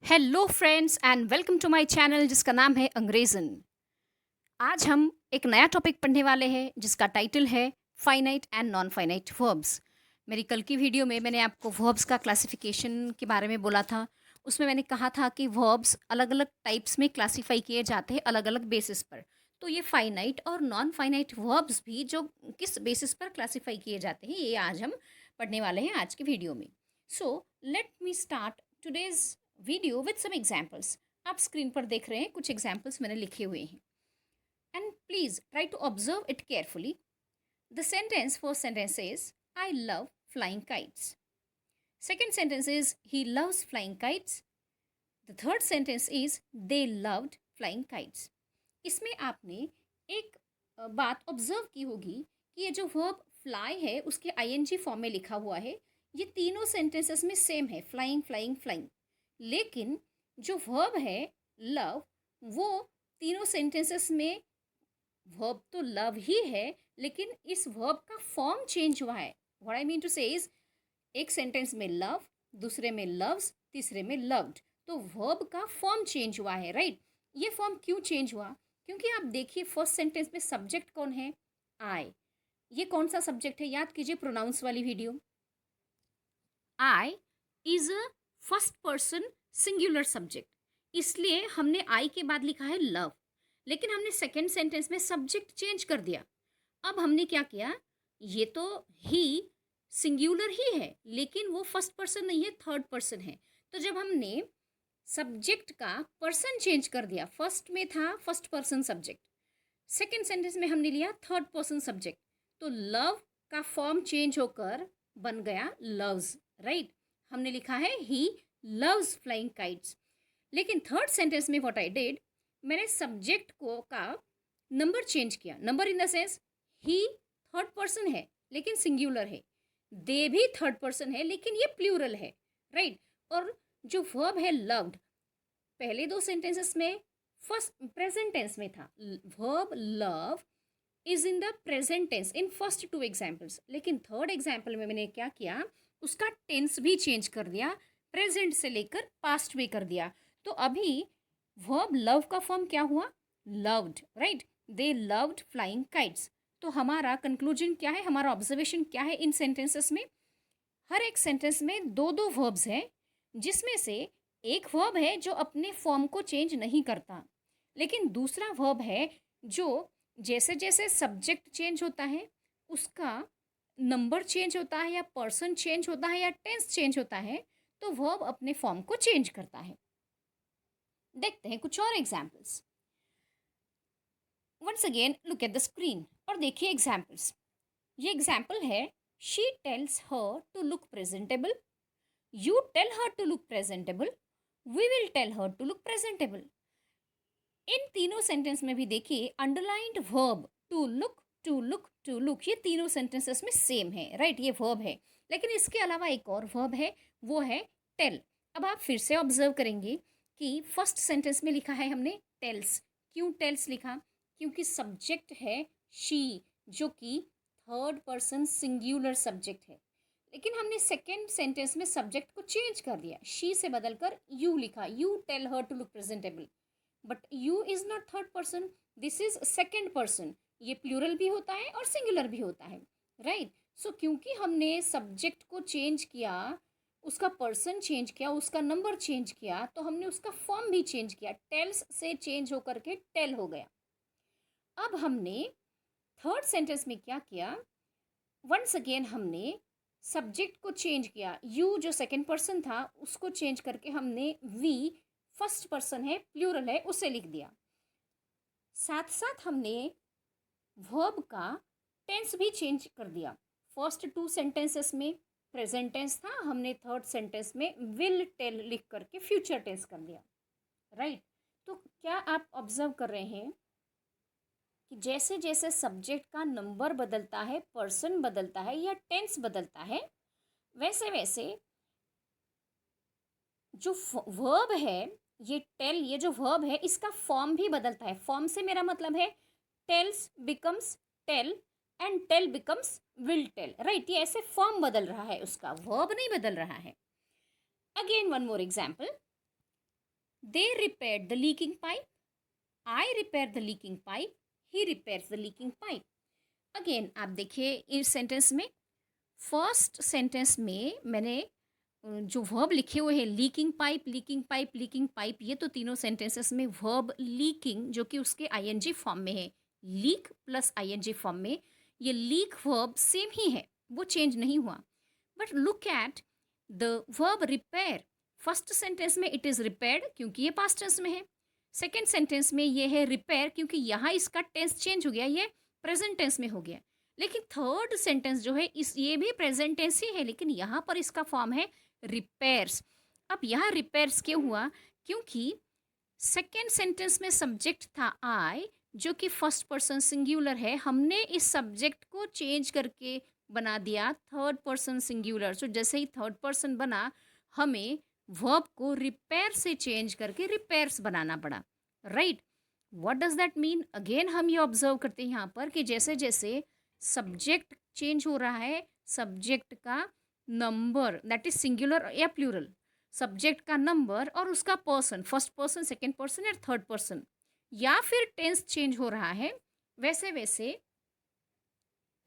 Hello friends and welcome to my channel जिसका नाम है अंग्रेज़न। आज हम एक नया टॉपिक पढ़ने वाले हैं जिसका टाइटल है finite and non finite verbs. मेरी कल की वीडियो में मैंने आपको वर्ब्स का क्लासिफिकेशन के बारे में बोला था। उसमें मैंने कहा था कि वर्ब्स अलग अलग टाइप्स में क्लासीफाई किए जाते हैं अलग अलग बेसिस पर। तो ये फाइनाइट और नॉन फाइनाइट वर्ब्स भी जो किस बेसिस पर क्लासीफाई किए जाते हैं ये आज हम पढ़ने वाले हैं आज की वीडियो में। So let me start today's video with some examples. आप स्क्रीन पर देख रहे हैं कुछ एग्जाम्पल्स मैंने लिखे हुए हैं and please try to observe it carefully. The sentence first sentence is I love flying kites. Second sentence is he loves flying kites. The third sentence is they loved flying kites. इसमें आपने एक बात observe की होगी कि ये जो verb fly है उसके आईएनजी फॉर्म में लिखा हुआ है। ये तीनों सेंटेंसेस में सेम है, फ्लाइंग फ्लाइंग फ्लाइंग। लेकिन जो वर्ब है लव, वो तीनों सेंटेंसेस में वर्ब तो लव ही है, लेकिन इस वर्ब का फॉर्म चेंज हुआ है। व्हाट आई मीन टू से इज एक सेंटेंस में लव, दूसरे में लव्स, तीसरे में लव्ड। तो वर्ब का फॉर्म चेंज हुआ है, राइट। ये फॉर्म क्यों चेंज हुआ? क्योंकि आप देखिए फर्स्ट सेंटेंस में सब्जेक्ट कौन है? आई। ये कौन सा सब्जेक्ट है? याद कीजिए प्रोनाउंस वाली video. I is a first person singular subject, इसलिए हमने आई के बाद लिखा है लव। लेकिन हमने सेकेंड सेंटेंस में सब्जेक्ट चेंज कर दिया। अब हमने क्या किया? ये तो ही सिंगुलर ही है, लेकिन वो फर्स्ट पर्सन नहीं है, थर्ड पर्सन है। तो जब हमने सब्जेक्ट का पर्सन चेंज कर दिया, फर्स्ट में था first person subject, second sentence में हमने लिया थर्ड पर्सन सब्जेक्ट, तो लव का फॉर्म चेंज होकर बन गया लव्स, राइट। हमने लिखा है ही लव्स फ्लाइंग काइट्स। लेकिन थर्ड सेंटेंस में व्हाट आई डिड, मैंने सब्जेक्ट को का नंबर चेंज किया। Number in the sense he third person है लेकिन सिंगुलर है, दे भी थर्ड पर्सन है लेकिन ये प्लूरल है, राइट। और जो वर्ब है लव्ड, पहले दो सेंटेंसेस में फर्स्ट प्रेजेंट टेंस में था। Verb love is in the present tense in first two examples, लेकिन थर्ड एग्जाम्पल में मैंने क्या किया, उसका टेंस भी चेंज कर दिया, प्रेजेंट से लेकर पास्ट में कर दिया। तो अभी वर्ब लव का फॉर्म क्या हुआ? Loved, right. दे लव्ड फ्लाइंग काइट्स। तो हमारा कंक्लूजन क्या है, हमारा ऑब्जर्वेशन क्या है इन सेंटेंसेस में? हर एक सेंटेंस में दो दो वर्ब्स हैं, जिसमें से एक वर्ब है जो अपने फॉर्म को चेंज नहीं करता, लेकिन दूसरा वर्ब है जो जैसे जैसे सब्जेक्ट चेंज होता है, उसका नंबर चेंज होता है या पर्सन चेंज होता है या टेंस चेंज होता है, तो वर्ब अपने फॉर्म को चेंज करता है। देखते हैं कुछ और examples. Once again look at the screen और देखिए एग्जाम्पल्स। ये एग्जाम्पल है, she tells her to look presentable, you tell her to look presentable, we will tell her to look presentable. इन तीनों सेंटेंस में भी देखिए underlined verb to look to look to look, ये तीनों सेंटेंसेस में सेम है, राइट। ये वर्ब है, लेकिन इसके अलावा एक और वर्ब है, वो है टेल। अब आप फिर से ऑब्जर्व करेंगे कि फर्स्ट सेंटेंस में लिखा है हमने टेल्स। क्यों टेल्स लिखा? क्योंकि सब्जेक्ट है शी, जो कि थर्ड पर्सन सिंगुलर सब्जेक्ट है। लेकिन हमने सेकेंड सेंटेंस में सब्जेक्ट को चेंज कर दिया, शी से बदलकर यू लिखा, you tell her to look presentable. But you is not third person, this is second person. ये प्लूरल भी होता है और सिंगुलर भी होता है, राइट। सो क्योंकि हमने सब्जेक्ट को चेंज किया, उसका पर्सन चेंज किया, उसका नंबर चेंज किया, तो हमने उसका फॉर्म भी चेंज किया, टेल्स से चेंज होकर के टेल हो गया। अब हमने थर्ड सेंटेंस में क्या किया, वंस अगेन हमने सब्जेक्ट को चेंज किया, यू जो सेकेंड पर्सन था उसको चेंज करके हमने वी फर्स्ट पर्सन है, प्लूरल है, उसे लिख दिया। साथ साथ हमने वर्ब का टेंस भी चेंज कर दिया। फर्स्ट टू सेंटेंसेस में प्रेजेंट टेंस था, हमने थर्ड सेंटेंस में विल टेल लिख करके फ्यूचर टेंस कर दिया, राइट। तो क्या आप ऑब्जर्व कर रहे हैं कि जैसे जैसे सब्जेक्ट का नंबर बदलता है, पर्सन बदलता है या टेंस बदलता है, वैसे वैसे जो वर्ब है, ये टेल, ये जो वर्ब है इसका फॉर्म भी बदलता है। फॉर्म से मेरा मतलब है tells becomes tell and tell becomes will tell, right. ये ऐसे फॉर्म बदल रहा है, उसका वर्ब नहीं बदल रहा है। Again one more example, they repaired the leaking pipe, I repair the leaking pipe, he repairs the leaking pipe. Again आप देखिए इस सेंटेंस में, फर्स्ट सेंटेंस में मैंने जो वर्ब लिखे हुए हैं leaking pipe, leaking pipe, leaking pipe, ये तो तीनों सेंटेंसेस में वर्ब लीकिंग जो कि उसके आईएनजी फॉर्म में है, लीक प्लस आईएनजी फॉर्म में, ये लीक वर्ब सेम ही है, वो चेंज नहीं हुआ। But look at the verb repair. First sentence में इट इज़ रिपेयर्ड क्योंकि ये पास्ट टेंस में है। सेकेंड सेंटेंस में ये है रिपेयर क्योंकि यहाँ इसका टेंस चेंज हो गया, ये प्रेजेंट टेंस में हो गया। लेकिन थर्ड सेंटेंस जो है इस ये भी प्रेजेंट टेंस ही है, लेकिन यहाँ पर इसका फॉर्म है रिपेयर्स। अब यहाँ रिपेयर्स क्यों हुआ? क्योंकि सेकेंड सेंटेंस में सब्जेक्ट था आई, जो कि फर्स्ट पर्सन सिंगुलर है, हमने इस सब्जेक्ट को चेंज करके बना दिया थर्ड पर्सन सिंगुलर। सो जैसे ही थर्ड पर्सन बना, हमें वर्ब को रिपेयर से चेंज करके रिपेयर्स बनाना पड़ा, right. What does that mean? Again हम ये ऑब्जर्व करते हैं यहाँ पर कि जैसे जैसे सब्जेक्ट चेंज हो रहा है, सब्जेक्ट का नंबर, दैट इज सिंगुलर या प्लूरल, सब्जेक्ट का नंबर और उसका person, first person, second person या थर्ड पर्सन, या फिर टेंस चेंज हो रहा है, वैसे वैसे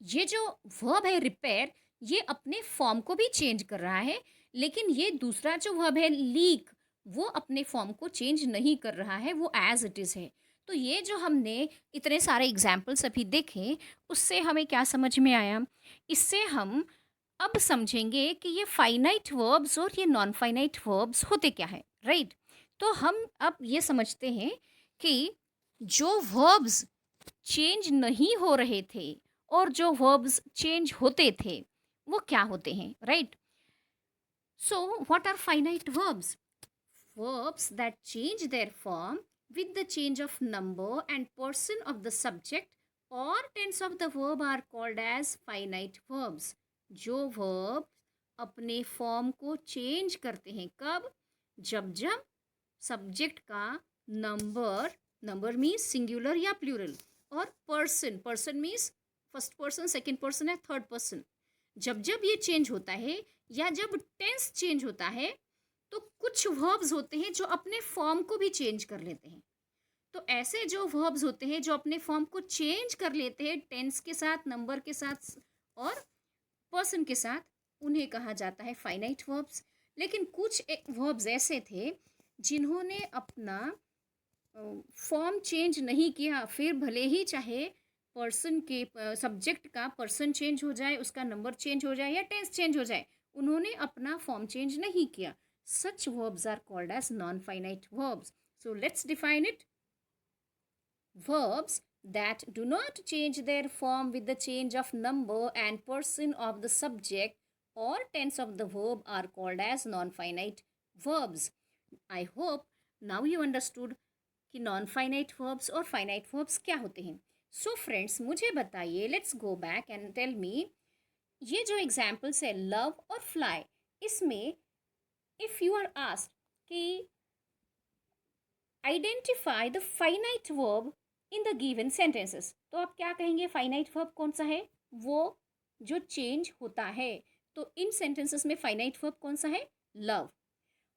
ये जो वर्ब है रिपेयर, ये अपने फॉर्म को भी चेंज कर रहा है। लेकिन ये दूसरा जो वर्ब है लीक, वो अपने फॉर्म को चेंज नहीं कर रहा है, वो एज इट इज़ है। तो ये जो हमने इतने सारे एग्जाम्पल्स अभी देखे, उससे हमें क्या समझ में आया? इससे हम अब समझेंगे कि ये फाइनाइट वर्ब्स और ये नॉन फाइनाइट वर्ब्स होते क्या है, राइट। तो हम अब ये समझते हैं कि जो वर्ब्स चेंज नहीं हो रहे थे और जो वर्ब्स चेंज होते थे, वो क्या होते हैं, right. So what are finite verbs? Verbs that change their form with the change of number and person of the subject or tense of the verb are called as finite verbs. जो verb अपने form को change करते हैं, कब? जब जब subject का number, number means singular या प्लूरल, और person, person means first person, second person या थर्ड पर्सन, जब जब ये चेंज होता है या जब टेंस चेंज होता है, तो कुछ वर्ब्स होते हैं जो अपने फॉर्म को भी चेंज कर लेते हैं। तो ऐसे जो वर्ब्स होते हैं जो अपने फॉर्म को चेंज कर लेते हैं टेंस के साथ, नंबर के साथ और पर्सन के साथ, उन्हें कहा जाता है फाइनाइट वर्ब्स। लेकिन कुछ वर्ब्स ऐसे थे जिन्होंने अपना फॉर्म चेंज नहीं किया, फिर भले ही चाहे पर्सन के सब्जेक्ट का पर्सन चेंज हो जाए, उसका नंबर चेंज हो जाए या टेंस चेंज हो जाए, उन्होंने अपना फॉर्म चेंज नहीं किया। Such verbs are called as non-finite verbs. So let's define it. Verbs that do not change their form with the change of number and person of the subject or tense of the verb are called as non-finite verbs. I hope now you understood कि non-finite verbs और finite verbs क्या होते हैं. So friends, मुझे बताइए, let's go back and tell me, ये जो examples है love और fly, इसमें if you are asked कि identify the finite verb in the given sentences, तो आप क्या कहेंगे? finite verb कौन सा है? वो जो change होता है। तो इन sentences में finite verb कौन सा है? love।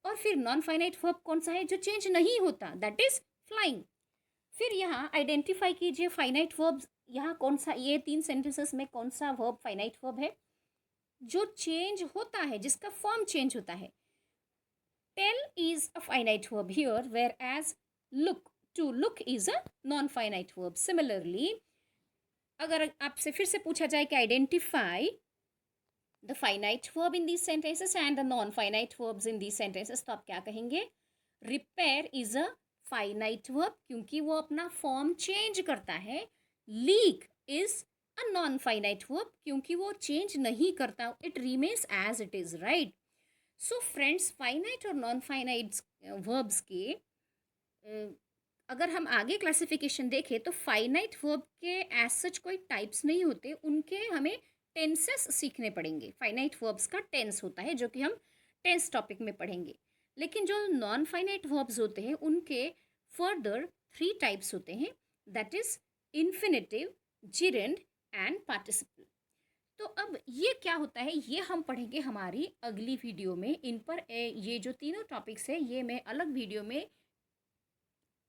और फिर नॉन फाइनाइट वर्ब कौन सा है? जो चेंज नहीं होता, दैट इज फ्लाइंग। फिर यहाँ आइडेंटिफाई कीजिए फाइनाइट वर्ब, यहाँ कौन सा, ये तीन सेंटेंसेस में कौन सा वर्ब फाइनाइट वर्ब है जो चेंज होता है, जिसका फॉर्म चेंज होता है? Tell is a finite verb here, whereas look, to look is a non finite verb. Similarly अगर आपसे फिर से पूछा जाए कि identify the finite verb in these sentences and the non finite verbs in these sentences, तो आप क्या कहेंगे? Repair is a finite verb क्योंकि वो अपना फॉर्म चेंज करता है। Leak is a non finite verb क्योंकि वो चेंज नहीं करता, it remains as it is, right. So friends, finite और नॉन फाइनाइट वर्ब्स के अगर हम आगे क्लासिफिकेशन देखें तो फाइनाइट वर्ब के एज सच कोई टाइप्स नहीं होते, उनके हमें टेंसेस सीखने पड़ेंगे। फाइनाइट वर्ब्स का टेंस होता है जो कि हम टेंस टॉपिक में पढ़ेंगे। लेकिन जो नॉन फाइनाइट वर्ब्स होते हैं उनके फर्दर 3 टाइप्स होते हैं, that is infinitive, gerund and participle. तो अब ये क्या होता है, ये हम पढ़ेंगे हमारी अगली वीडियो में। इन पर ये जो तीनों टॉपिक्स है ये मैं अलग वीडियो में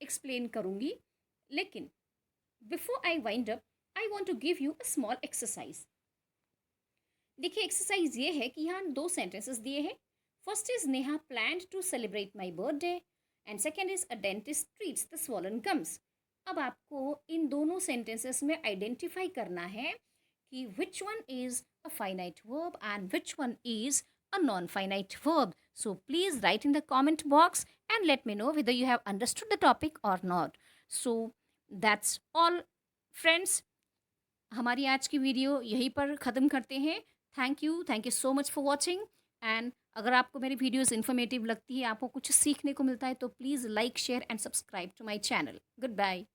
एक्सप्लेन करूँगी, लेकिन before I wind up I want to give you a small exercise. देखिए एक्सरसाइज ये है कि यहाँ 2 सेंटेंसेस दिए हैं। First is Neha planned to celebrate my birthday and second is a dentist treats the swollen gums. अब आपको इन दोनों सेंटेंसेस में आइडेंटिफाई करना है कि which one is a finite verb and which one is a non-finite verb. So please write in the comment box and let me know whether you have understood the topic or not. So that's all friends. हमारी आज की video यहीं पर ख़त्म करते हैं। Thank you so much for watching. And अगर आपको मेरी वीडियोस इन्फॉर्मेटिव लगती है, आपको कुछ सीखने को मिलता है, तो please like share and subscribe to my channel. Good bye.